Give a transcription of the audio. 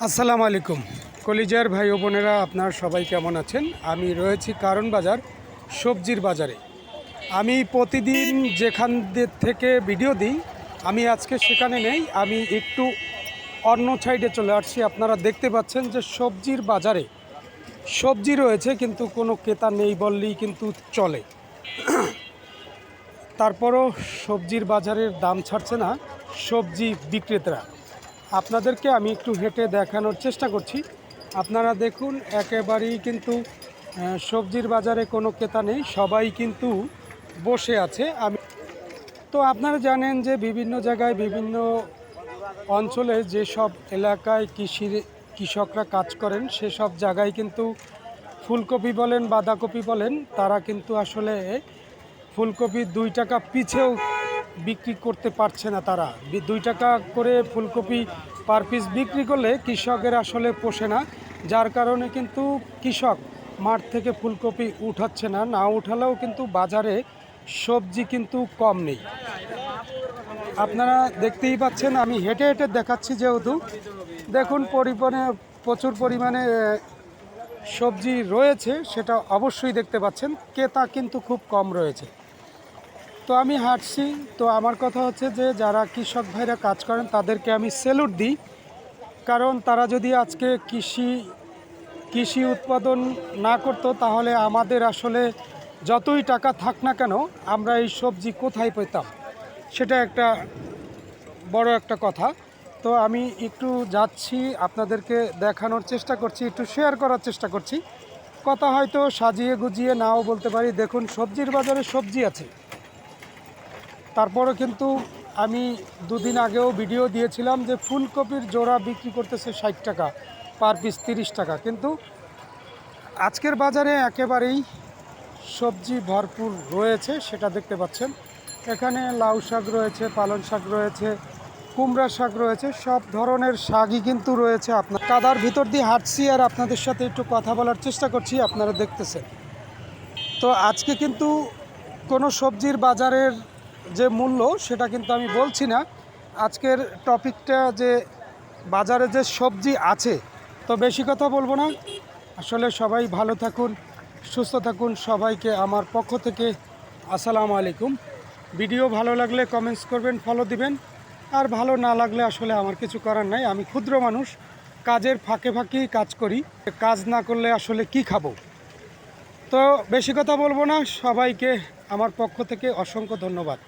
আসসালামু আলাইকুম কলিজার ভাই ও বোনেরা, আপনারা সবাই কেমন আছেন? আমি রয়েছি কারণ বাজার সবজির বাজারে। আমি প্রতিদিন যেখান থেকে ভিডিও দিই, আমি আজকে সেখানে নেই, আমি একটু অন্য সাইডে চলে আসছি। আপনারা দেখতে পাচ্ছেন যে সবজির বাজারে সবজি রয়েছে, কিন্তু কোনো ক্রেতা নেই বললেই কিন্তু চলে। তারপরও সবজির বাজারের দাম ছাড়ছে না সবজি বিক্রেতারা। আপনাদেরকে আমি একটু হেঁটে দেখানোর চেষ্টা করছি। আপনারা দেখুন, একেবারেই কিন্তু সবজির বাজারে কোনো ক্রেতা নেই, সবাই কিন্তু বসে আছে। তো আপনারা জানেন যে বিভিন্ন জায়গায় বিভিন্ন অঞ্চলে যেসব এলাকায় কৃষকরা কাজ করেন, সেসব জায়গায় কিন্তু ফুলকপি বলেন, বাঁধাকপি বলেন, তারা কিন্তু আসলে ফুলকপি 2 টাকা পিছেও বিক্রি করতে পারছে না। তারা 2 টাকা করে ফুলকপি পার পিস বিক্রি করলে কৃষকের আসলে পোষে না, যার কারণে কিন্তু কৃষক মাঠ থেকে ফুলকপি উঠাচ্ছে না। না উঠালেও কিন্তু বাজারে সবজি কিন্তু কম নেই। আপনারা দেখতেই পাচ্ছেন, আমি হেঁটে হেঁটে দেখাচ্ছি, যেহেতু দেখুন প্রচুর পরিমাণে সবজি রয়েছে, সেটা অবশ্যই দেখতে পাচ্ছেন। ক্রেতা কিন্তু খুব কম রয়েছে। তো আমি হাঁটছি। তো আমার কথা হচ্ছে যে যারা কৃষক ভাইরা কাজ করেন তাদেরকে আমি স্যালুট দিই, কারণ তারা যদি আজকে কৃষি উৎপাদন না করতো, তাহলে আমাদের আসলে যতই টাকা থাক না কেন, আমরা এই সবজি কোথায় পেতাম, সেটা একটা বড় একটা কথা। তো আমি একটু যাচ্ছি, আপনাদেরকে দেখানোর চেষ্টা করছি, একটু শেয়ার করার চেষ্টা করছি। কথা হয়তো সাজিয়ে গুজিয়ে নাও বলতে পারি। দেখুন, সবজির বাজারে সবজি আছে। তারপরে কিন্তু আমি দুদিন আগেও ভিডিও দিয়েছিলাম যে ফুলকপির জোড়া বিক্রি করতেছে 60 টাকা, পার পিস 30 টাকা। কিন্তু আজকের বাজারে একেবারেই সবজি ভরপুর রয়েছে, সেটা দেখতে পাচ্ছেন। এখানে লাউ শাক রয়েছে, পালং শাক রয়েছে, কুমড়া শাক রয়েছে, সব ধরনের শাকই কিন্তু রয়েছে। আপনার কাদার ভিতর দিয়ে হাঁটছি আর আপনাদের সাথে একটু কথা বলার চেষ্টা করছি, আপনারা দেখতেছেন। তো আজকে কিন্তু কোনো সবজির বাজারের যে মূল্য, সেটা কিন্তু আমি বলছি না। আজকের টপিকটা যে বাজারে যে সবজি আছে। তো বেশি কথা বলবো না। আসলে সবাই ভালো থাকুন, সুস্থ থাকুন। সবাইকে আমার পক্ষ থেকে আসসালামু আলাইকুম। ভিডিও ভালো লাগলে কমেন্টস করবেন, ফলো দিবেন। আর ভালো না লাগলে আসলে আমার কিছু করার নাই। আমি ক্ষুদ্র মানুষ, কাজের ফাঁকে ফাঁকেই কাজ করি। কাজ না করলে আসলে কি খাবো? তো বেশি কথা বলবো না। সবাইকে আমার পক্ষ থেকে অসংখ্য ধন্যবাদ।